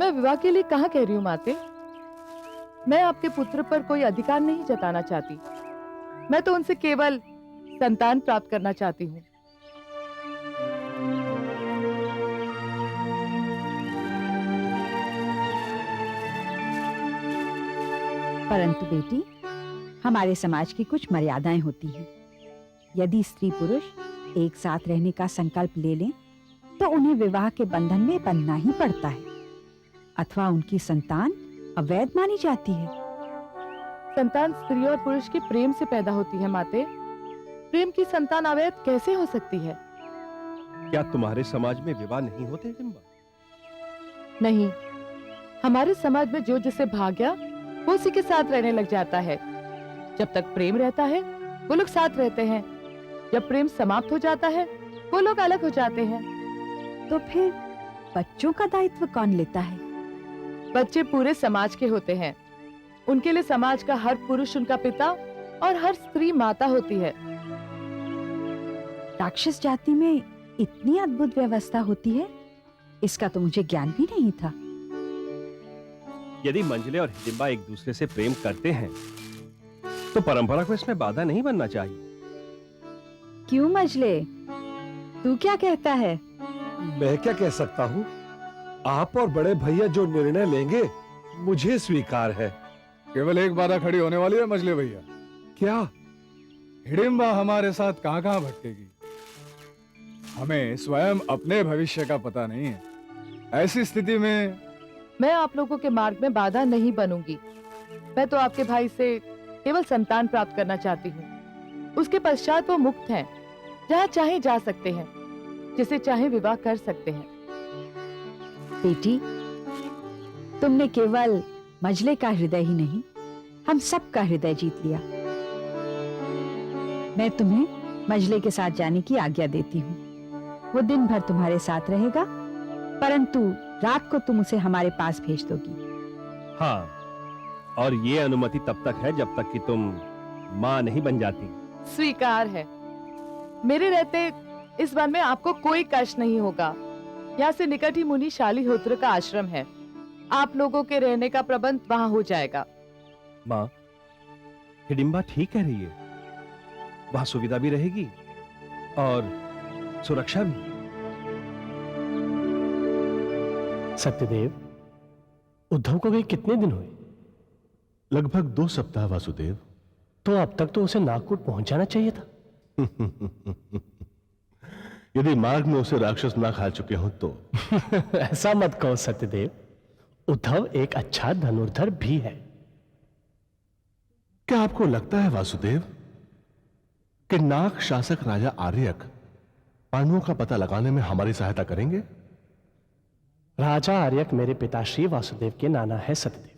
मैं विवाह के लिए कहाँ कह रही हूँ माते। मैं आपके पुत्र पर कोई अधिकार नहीं जताना चाहती। मैं तो उनसे केवल संतान प्राप्त करना चाहती हूँ। परंतु बेटी, हमारे समाज की कुछ मर्यादाएं होती हैं। यदि स्त्री पुरुष एक साथ रहने का संकल्प ले लें, तो उन्हें विवाह के बंधन में बंधना ही पड़ता है, अथवा उनकी संतान अवैध मानी जाती है। संतान स्त्री और पुरुष के प्रेम से पैदा होती है माते। प्रेम की संतान अवैध कैसे हो सकती है? क्या तुम्हारे समाज में विवाह नहीं होते हिडिंबा? नहीं, हमारे समाज में जो जिसे भाग गया वो उसी के साथ रहने लग जाता है। जब तक प्रेम रहता है वो लोग साथ रहते हैं, जब प्रेम समाप्त हो जाता है वो लोग अलग हो जाते हैं। तो फिर बच्चों का दायित्व कौन लेता है? बच्चे पूरे समाज के होते हैं। उनके लिए समाज का हर पुरुष उनका पिता और हर स्त्री माता होती है। राक्षस जाति में इतनी अद्भुत व्यवस्था होती है, इसका तो मुझे ज्ञान भी नहीं था। यदि मंजले और हिडिंबा एक दूसरे से प्रेम करते हैं तो परंपरा को इसमें बाधा नहीं बनना चाहिए। क्यों मजले, तू क्या कहता है? मैं क्या कह सकता हूँ? आप और बड़े भैया जो निर्णय लेंगे मुझे स्वीकार है। केवल एक बाधा खड़ी होने वाली है मजले भैया। क्या? हिडिंबा हमारे साथ कहां कहां भटकेगी। हमें स्वयं अपने भविष्य का पता नहीं है। ऐसी स्थिति में मैं आप लोगों के मार्ग में बाधा नहीं बनूंगी। मैं तो आपके भाई से केवल संतान प्राप्त करना चाहती हूँ। उसके पश्चात वो मुक्त हैं, जहाँ चाहे जा सकते हैं, जिसे चाहे विवाह कर सकते हैं। बेटी, तुमने केवल मजले का हृदय ही नहीं, हम सब का हृदय जीत लिया। मैं तुम्हें मजले के साथ जाने की आज्ञा देती हूँ। वो दिन भर तुम्हारे साथ रहेगा, परंतु रात को तुम उसे हमारे पास भेज दोगी। हाँ, और ये अनुमति तब तक है जब तक कि तुम माँ नहीं बन जाती। स्वीकार है। मेरे रहते इस वन में आपको कोई कष्ट नहीं होगा। यहाँ से निकट ही मुनि शालिहोत्र का आश्रम है। आप लोगों के रहने का प्रबंध वहाँ हो जाएगा। माँ, हिडिंबा ठीक कह रही है। वहाँ सुविधा भी रहेगी और सुरक्षा भी। सत्यदेव, उद्धव को गए कितने दिन हुए? लगभग 2 सप्ताह वासुदेव। तो अब तक तो उसे नागकुट पहुंच जाना चाहिए था। यदि मार्ग में उसे राक्षस ना खा चुके हो तो। ऐसा मत कहो सत्यदेव, उद्धव एक अच्छा धनुर्धर भी है। क्या आपको लगता है वासुदेव कि नाग शासक राजा आर्यक पांडवों का पता लगाने में हमारी सहायता करेंगे? राजा आर्यक मेरे पिताश्री वासुदेव के नाना है सत्यदेव।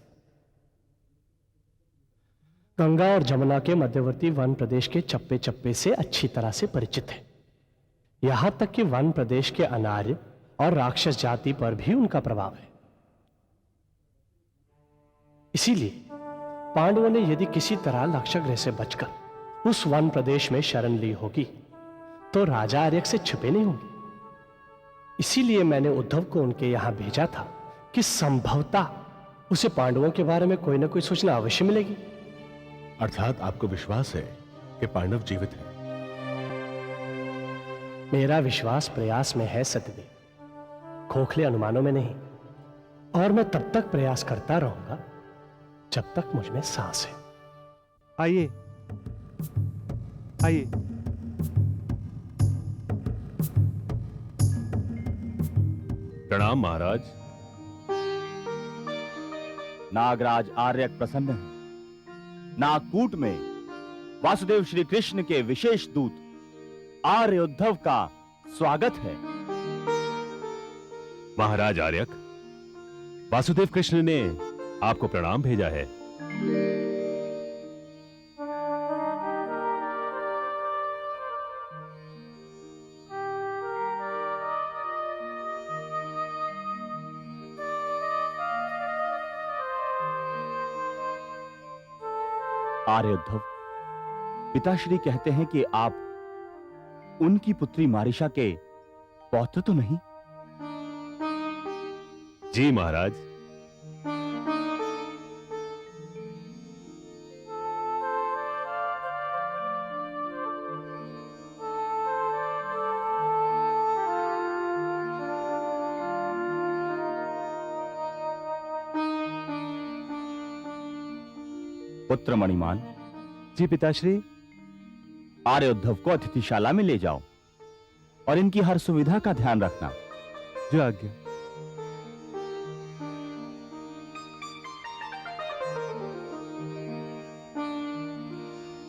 गंगा और जमुना के मध्यवर्ती वन प्रदेश के चप्पे चप्पे से अच्छी तरह से परिचित है। यहां तक कि वन प्रदेश के अनार्य और राक्षस जाति पर भी उनका प्रभाव है। इसीलिए पांडवों ने यदि किसी तरह लक्षगृह से बचकर उस वन प्रदेश में शरण ली होगी तो राजा आर्यक से छिपे नहीं होंगे। इसीलिए मैंने उद्धव को उनके यहां भेजा था कि संभवतः उसे पांडवों के बारे में कोई ना कोई सूचना अवश्य मिलेगी। अर्थात आपको विश्वास है कि पांडव जीवित हैं? मेरा विश्वास प्रयास में है सत्यदेव, खोखले अनुमानों में नहीं। और मैं तब तक प्रयास करता रहूंगा जब तक मुझ में सांस है। आइए आइए। प्रणाम महाराज। नागराज आर्यक प्रसन्न है। नागकूट में वासुदेव श्री कृष्ण के विशेष दूत आर्य उद्धव का स्वागत है। महाराज आर्यक, वासुदेव कृष्ण ने आपको प्रणाम भेजा है। आर्य उद्धव, पिताश्री कहते हैं कि आप उनकी पुत्री मारिशा के पौत्र तो नहीं? जी महाराज, पुत्र मणिमान, जी पिताश्री। आर्य उद्धव को अतिथिशाला में ले जाओ और इनकी हर सुविधा का ध्यान रखना। जो आज्ञा।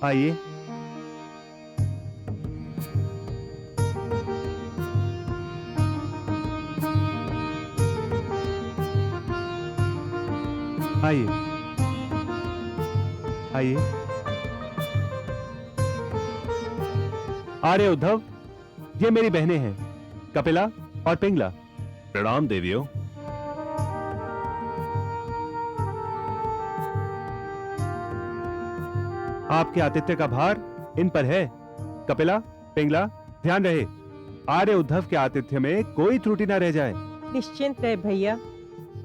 आइए। आइए आइए। आर्य उद्धव, ये मेरी बहनें हैं, कपिला और पिंगला। प्रणाम देवियों। आपके आतिथ्य का भार इन पर है। कपिला, पिंगला, ध्यान रहे आर्य उद्धव के आतिथ्य में कोई त्रुटि ना रह जाए। निश्चिंत रहे भैया,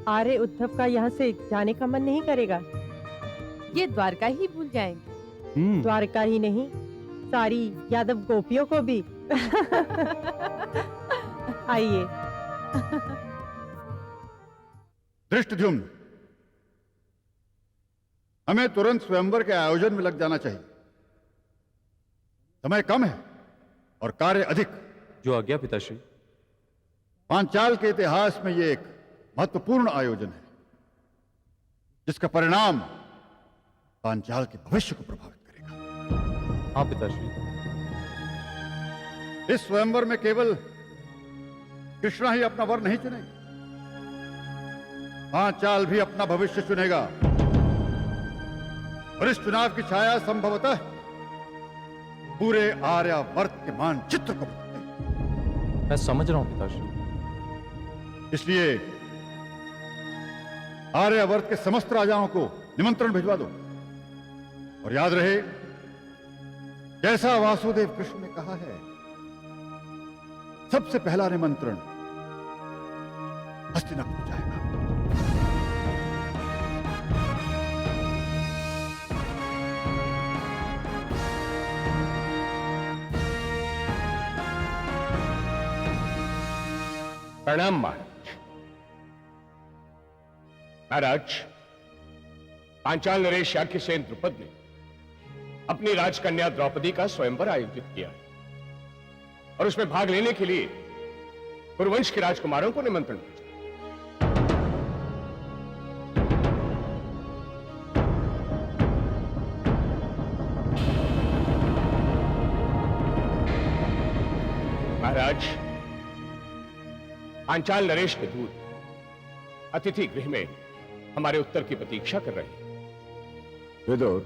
आर्य उद्धव का यहाँ से जाने का मन नहीं करेगा। ये द्वारका ही भूल जाएंगे। द्वारका ही नहीं, सारी यादव गोपियों को भी। आइए। धृष्टद्युम्न, हमें तुरंत स्वयंवर के आयोजन में लग जाना चाहिए। समय कम है और कार्य अधिक। जो आज्ञा पिताश्री। पांचाल के इतिहास में यह एक महत्वपूर्ण आयोजन है जिसका परिणाम पांचाल के भविष्य को प्रभावित करेगा। हाँ पिताश्री। इस स्वयंवर में केवल कृष्णा ही अपना वर नहीं चुनेगी, पांचाल भी अपना भविष्य चुनेगा और इस चुनाव की छाया संभवतः पूरे आर्यावर्त के मानचित्र को बदलेगी। मैं समझ रहा हूं पिताश्री। इसलिए आर्यावर्त के समस्त राजाओं को निमंत्रण भिजवा दो और याद रहे, जैसा वासुदेव कृष्ण ने कहा है, सबसे पहला निमंत्रण हस्तिनापुर जाएगा। प्रणाम महाराज। महाराज, पांचाल नरेश याज्ञसेन द्रुपद ने अपनी राजकन्या द्रौपदी का स्वयंवर आयोजित किया है और उसमें भाग लेने के लिए कुरुवंश के राजकुमारों को निमंत्रण भेजा। महाराज, पांचाल नरेश के दूत अतिथि गृह में हमारे उत्तर की प्रतीक्षा कर रहे हैं। विदुर,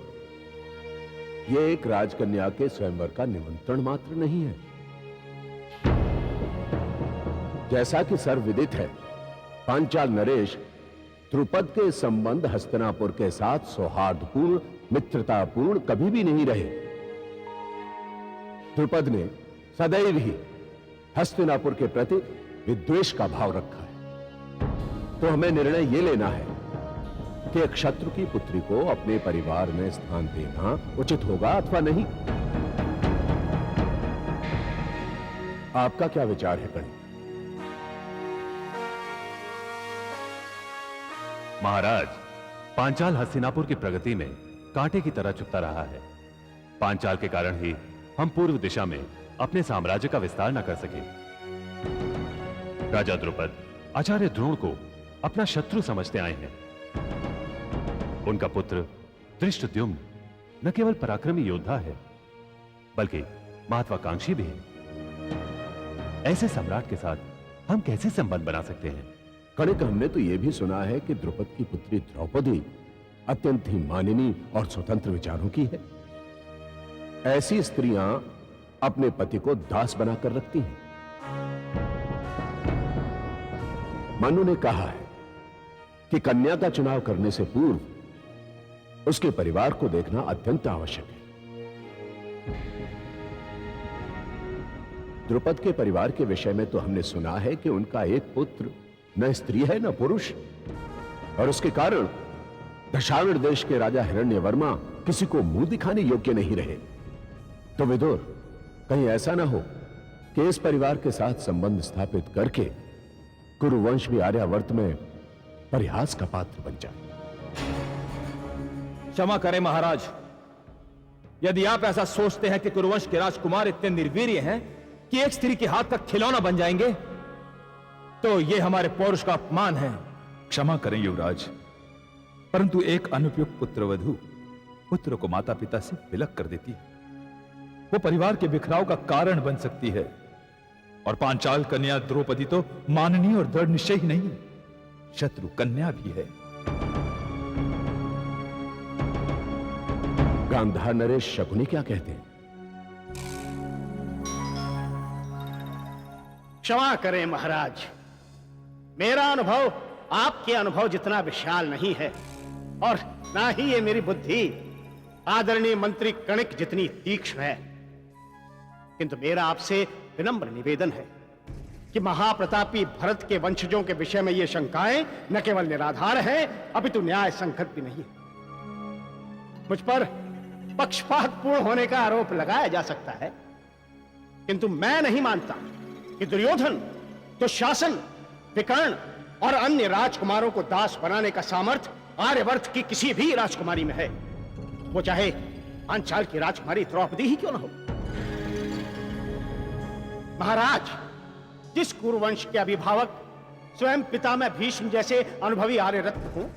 ये एक राजकन्या के स्वयंवर का निमंत्रण मात्र नहीं है। जैसा कि सर्वविदित है, पांचाल नरेश द्रुपद के संबंध हस्तिनापुर के साथ सौहार्दपूर्ण, मित्रतापूर्ण कभी भी नहीं रहे। द्रुपद ने सदैव ही हस्तिनापुर के प्रति विद्वेष का भाव रखा है। तो हमें निर्णय यह लेना है कि एक शत्रु की पुत्री को अपने परिवार में स्थान देना उचित होगा अथवा नहीं। आपका क्या विचार है कर्ण? महाराज, पांचाल हस्तिनापुर की प्रगति में कांटे की तरह चुभता रहा है। पांचाल के कारण ही हम पूर्व दिशा में अपने साम्राज्य का विस्तार न कर सके। राजा द्रुपद आचार्य द्रोण को अपना शत्रु समझते आए हैं। उनका पुत्र धृष्टद्युम्न न केवल पराक्रमी योद्धा है, बल्कि महत्वाकांक्षी भी है। ऐसे सम्राट के साथ हम कैसे संबंध बना सकते हैं? कणिक, हमने तो यह भी सुना है कि द्रुपद की पुत्री द्रौपदी अत्यंत ही मानिनी और स्वतंत्र विचारों की है। ऐसी स्त्रियां अपने पति को दास बनाकर रखती हैं। मनु ने कहा है कि कन्या का चुनाव करने से पूर्व उसके परिवार को देखना अत्यंत आवश्यक है। द्रुपद के परिवार के विषय में तो हमने सुना है कि उनका एक पुत्र न स्त्री है न पुरुष, और उसके कारण दशावण देश के राजा हिरण्यवर्मा किसी को मुंह दिखाने योग्य नहीं रहे। तो विदुर, कहीं ऐसा ना हो कि इस परिवार के साथ संबंध स्थापित करके कुरुवंश भी आर्यावर्त में परिहास का पात्र बन जाए। क्षमा करें महाराज, यदि आप ऐसा सोचते हैं कि कुरुवंश के राजकुमार इतने निर्वीर्य हैं कि एक स्त्री के हाथ तक खिलौना बन जाएंगे, तो ये हमारे पौरुष का अपमान है। क्षमा करें युवराज, परंतु एक अनुपयुक्त पुत्रवधू पुत्र को माता पिता से विलग कर देती है। वो परिवार के बिखराव का कारण बन सकती है। और पांचाल कन्या द्रौपदी तो माननीय और दृढ़ निश्चय ही नहीं, शत्रु कन्या भी है। गांधार नरेश शकुनी क्या कहते हैं? क्षमा करें महाराज, मेरा अनुभव आपके अनुभव जितना विशाल नहीं है, और ना ही ये मेरी बुद्धि आदरणीय मंत्री कणिक जितनी तीक्ष्ण है। किंतु मेरा आपसे विनम्र निवेदन है कि महाप्रतापी भरत के वंशजों के विषय में ये शंकाएं न केवल निराधार हैं, अपितु न्याय संगत भी नहीं है। मुझ पर पक्षपातपूर्ण होने का आरोप लगाया जा सकता है, किंतु मैं नहीं मानता कि दुर्योधन तो शासन, विकर्ण और अन्य राजकुमारों को दास बनाने का सामर्थ्य आर्यवर्त की किसी भी राजकुमारी में है, वो चाहे पांचाल की राजकुमारी द्रौपदी ही क्यों न हो। महाराज, जिस कुरुवंश के अभिभावक स्वयं पितामह भीष्म जैसे अनुभवी आर्यरत्न हो,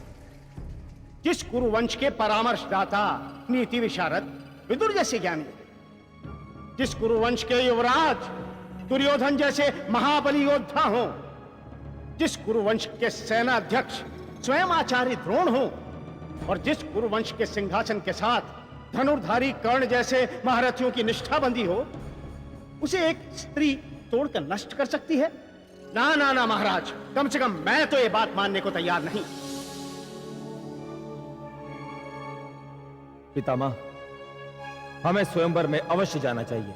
जिस कुरुवंश के परामर्शदाता नीति विशारद विदुर जैसे ज्ञानी, जिस कुरुवंश के युवराज दुर्योधन जैसे महाबली योद्धा हो, जिस कुरुवंश के सेनाध्यक्ष स्वयं आचार्य द्रोण हो, और जिस कुरुवंश के सिंहासन के साथ धनुर्धारी कर्ण जैसे महारथियों की निष्ठा बंधी हो, उसे एक स्त्री तोड़कर नष्ट कर सकती है? ना ना ना महाराज, कम से कम मैं तो ये बात मानने को तैयार नहीं। पितामह, हमें स्वयंवर में अवश्य जाना चाहिए।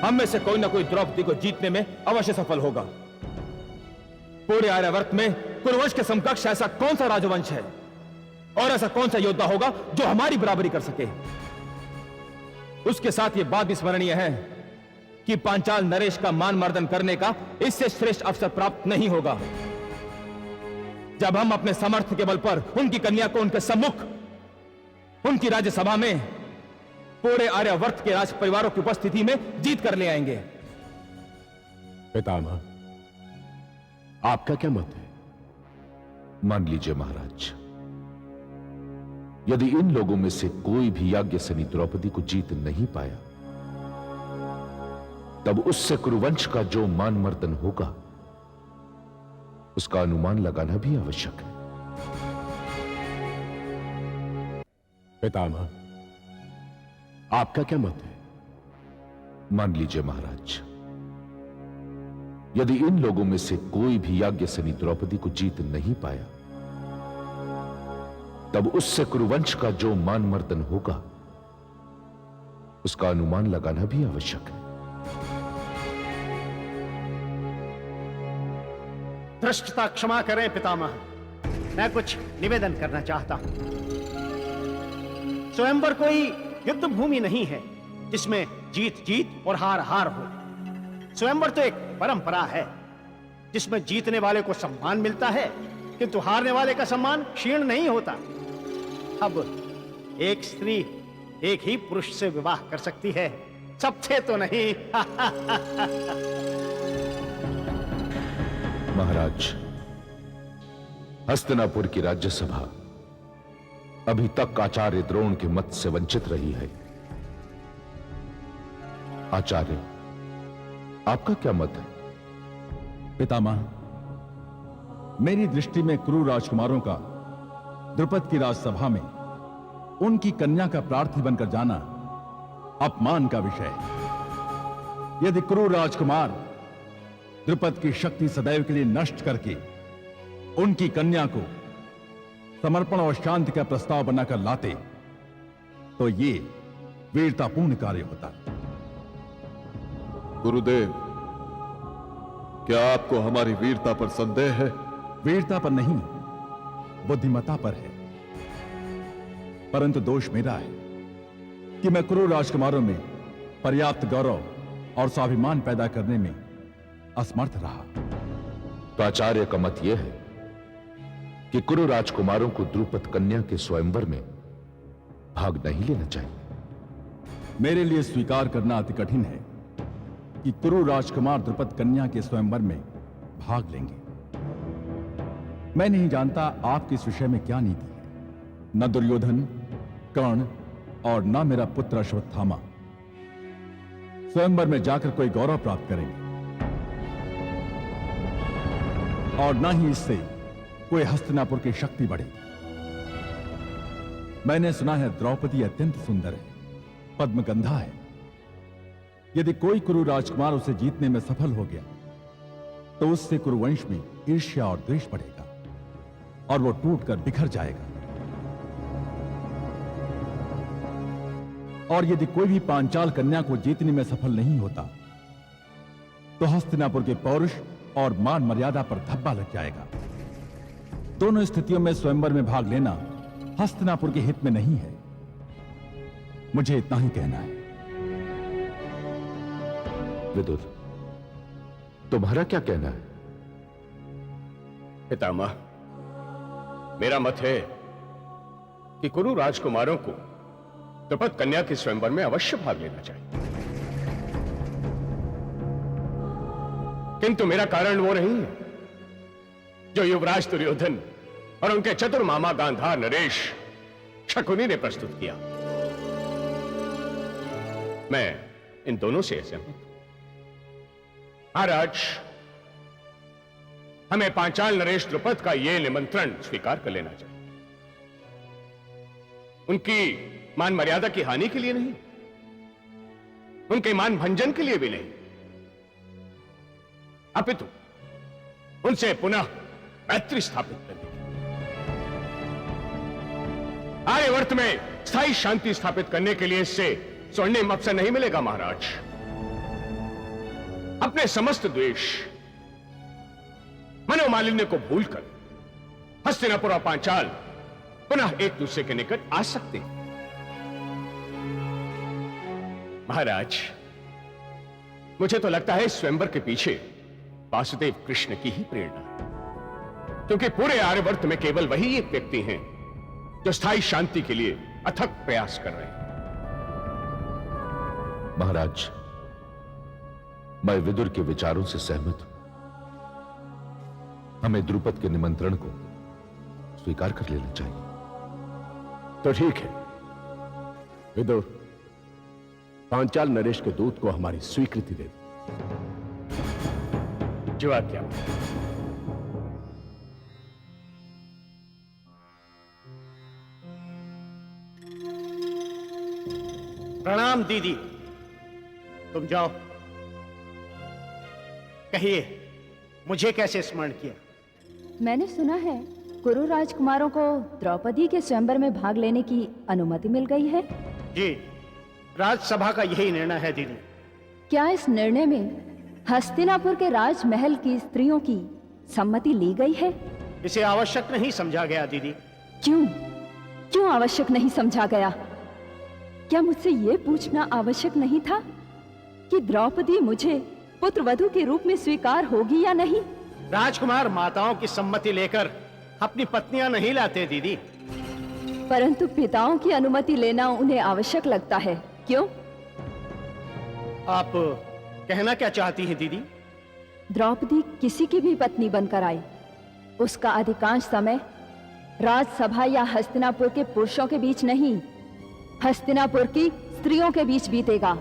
हम में से कोई ना कोई द्रौपदी को जीतने में अवश्य सफल होगा। पूरे आर्यावर्त में कुरुवंश के समकक्ष ऐसा कौन सा राजवंश है और ऐसा कौन सा योद्धा होगा जो हमारी बराबरी कर सके? उसके साथ यह बात भी स्मरणीय है कि पांचाल नरेश का मान मर्दन करने का इससे श्रेष्ठ अवसर प्राप्त नहीं होगा जब हम अपने सामर्थ्य के बल पर उनकी कन्या को उनके सम्मुख, उनकी राज्यसभा में पूरे आर्यावर्त के राज परिवारों की उपस्थिति में जीत कर ले आएंगे। पितामह, आपका क्या मत है? मान लीजिए महाराज, यदि इन लोगों में से कोई भी याज्ञसेनी द्रौपदी को जीत नहीं पाया, तब उससे कुरुवंश का जो मान मर्दन होगा उसका अनुमान लगाना भी आवश्यक है। पितामह, आपका क्या मत है? मान लीजिए महाराज, यदि इन लोगों में से कोई भी याज्ञसेनी द्रौपदी को जीत नहीं पाया, तब उससे कुरुवंश का जो मान मर्दन होगा उसका अनुमान लगाना भी आवश्यक है। धृष्टता क्षमा करें पितामह, मैं कुछ निवेदन करना चाहता हूं। स्वयंवर कोई युद्ध भूमि नहीं है जिसमें जीत जीत और हार हार हो। स्वयंवर तो एक परंपरा है जिसमें जीतने वाले को सम्मान मिलता है, किंतु हारने वाले का सम्मान क्षीण नहीं होता। अब एक स्त्री एक ही पुरुष से विवाह कर सकती है, सबसे तो नहीं। महाराज, हस्तिनापुर की राज्यसभा अभी तक आचार्य द्रोण के मत से वंचित रही है। आचार्य, आपका क्या मत है? पितामह, मेरी दृष्टि में क्रूर राजकुमारों का द्रुपद की राजसभा में उनकी कन्या का प्रार्थी बनकर जाना अपमान का विषय है। यदि क्रूर राजकुमार द्रुपद की शक्ति सदैव के लिए नष्ट करके उनकी कन्या को समर्पण और शांति का प्रस्ताव बनाकर लाते, तो ये वीरतापूर्ण कार्य होता। गुरुदेव, क्या आपको हमारी वीरता पर संदेह है? वीरता पर नहीं, बुद्धिमत्ता पर है। परंतु दोष मेरा है कि मैं क्रूर राजकुमारों में पर्याप्त गौरव और स्वाभिमान पैदा करने में असमर्थ रहा। तो आचार्य का मत यह है कि कुरु राजकुमारों को द्रुपद कन्या के स्वयंवर में भाग नहीं लेना चाहिए। मेरे लिए स्वीकार करना अति कठिन है कि कुरु राजकुमार द्रुपद कन्या के स्वयंवर में भाग लेंगे। मैं नहीं जानता आपकी इस विषय में क्या नीति है। न दुर्योधन, कर्ण और न मेरा पुत्र अश्वत्थामा स्वयंवर में जाकर कोई गौरव प्राप्त करेंगे, और न ही इससे कोई हस्तिनापुर की शक्ति बढ़ेगी। मैंने सुना है द्रौपदी अत्यंत सुंदर है, पद्मगंधा है। यदि कोई कुरु राजकुमार उसे जीतने में सफल हो गया तो उससे कुरुवंश में ईर्ष्या और द्वेष बढ़ेगा और वो टूटकर बिखर जाएगा। और यदि कोई भी पांचाल कन्या को जीतने में सफल नहीं होता तो हस्तिनापुर के पौरुष और मान मर्यादा पर धब्बा लग जाएगा। दोनों स्थितियों में स्वयंवर में भाग लेना हस्तिनापुर के हित में नहीं है। मुझे इतना ही कहना है। विदुर, तुम्हारा क्या कहना है? पितामह, मेरा मत है कि कुरु राजकुमारों को द्रुपद कन्या के स्वयंवर में अवश्य भाग लेना चाहिए, किंतु मेरा कारण वो नहीं है जो युवराज दुर्योधन और उनके चतुर मामा गांधार नरेश शकुनी ने प्रस्तुत किया। मैं इन दोनों से सहमत हूं। महाराज, हमें पांचाल नरेश द्रुपद का यह निमंत्रण स्वीकार कर लेना चाहिए। उनकी मान मर्यादा की हानि के लिए नहीं, उनके मान भंजन के लिए भी नहीं, अपितु उनसे पुनः मैत्री स्थापित करने के आर्यवर्त में स्थायी शांति स्थापित करने के लिए इससे स्वर्णिम अवसर नहीं मिलेगा। महाराज, अपने समस्त द्वेष, मनोमालिन्य को भूलकर हस्तिनापुर और पांचाल पुनः एक दूसरे के निकट आ सकते हैं। महाराज, मुझे तो लगता है स्वयंवर के पीछे वासुदेव कृष्ण की ही प्रेरणा है, क्योंकि पूरे आर्यवर्त में केवल वही एक व्यक्ति हैं जो स्थायी शांति के लिए अथक प्रयास कर रहे हैं। महाराज, मैं विदुर के विचारों से सहमत हूं। हमें द्रुपद के निमंत्रण को स्वीकार कर लेना चाहिए। तो ठीक है विदुर, पांचाल नरेश के दूत को हमारी स्वीकृति दे दो। जो आज्ञा। प्रणाम दीदी, तुम जाओ। कहिए, मुझे कैसे स्मरण किया? मैंने सुना है कुरु राजकुमारों को द्रौपदी के स्वयंवर में भाग लेने की अनुमति मिल गई है। जी, राजसभा का यही निर्णय है दीदी। क्या इस निर्णय में हस्तिनापुर के राजमहल की स्त्रियों की सम्मति ली गई है? इसे आवश्यक नहीं समझा गया दीदी। क्यों आवश्यक नहीं समझा गया? क्या मुझसे यह पूछना आवश्यक नहीं था कि द्रौपदी मुझे पुत्रवधू के रूप में स्वीकार होगी या नहीं? राजकुमार माताओं की सम्मति लेकर अपनी पत्नियां नहीं लाते दीदी। परंतु पिताओं की अनुमति लेना उन्हें आवश्यक लगता है। क्यों? आप कहना क्या चाहती हैं दीदी? द्रौपदी किसी की भी पत्नी बनकर आई, उसका अधिकांश समय राजसभा या हस्तिनापुर के पुरुषों के बीच नहीं, हस्तिनापुर की स्त्रियों के बीच बीतेगा।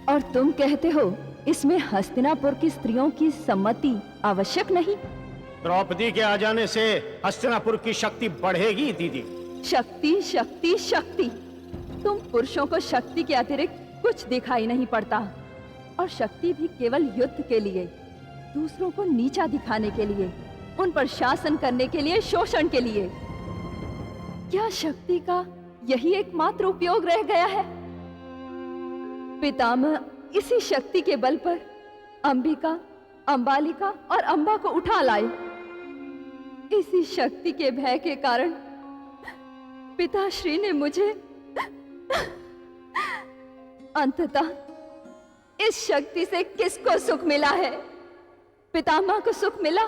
और तुम कहते हो इसमें हस्तिनापुर की स्त्रियों की सम्मति आवश्यक नहीं? द्रौपदी के आ जाने से हस्तिनापुर की शक्ति बढ़ेगी दीदी। शक्ति, शक्ति, शक्ति। तुम पुरुषों को शक्ति के अतिरिक्त कुछ दिखाई नहीं पड़ता, और शक्ति भी केवल युद्ध के लिए, दूसरों को नीचा दिखाने के लिए, उन पर शासन करने के लिए, शोषण के लिए। क्या शक्ति का यही एकमात्र उपयोग रह गया है? पितामह इसी शक्ति के बल पर अंबिका, अंबालिका और अंबा को उठा लाए। इसी शक्ति के भय के कारण पिताश्री ने मुझे अंततः इस शक्ति से किसको सुख मिला है? पितामह को सुख मिला,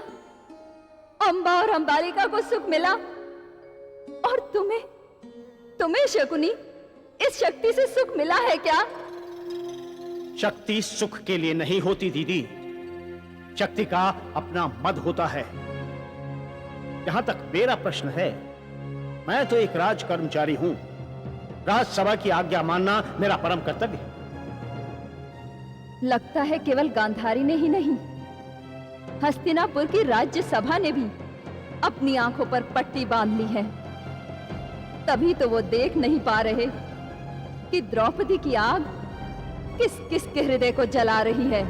अंबा और अंबालिका को सुख मिला, और तुम्हें शकुनी इस शक्ति से सुख मिला है क्या? शक्ति सुख के लिए नहीं होती दीदी, शक्ति का अपना मद होता है। जहां तक मेरा प्रश्न है, मैं तो एक राज कर्मचारी हूं, राजसभा की आज्ञा मानना मेरा परम कर्तव्य है। लगता है केवल गांधारी ने ही नहीं, हस्तिनापुर की राज्यसभा ने भी अपनी आंखों पर पट्टी बांध ली है। तभी तो वो देख नहीं पा रहे कि द्रौपदी की आग किस किस के हृदय को जला रही है।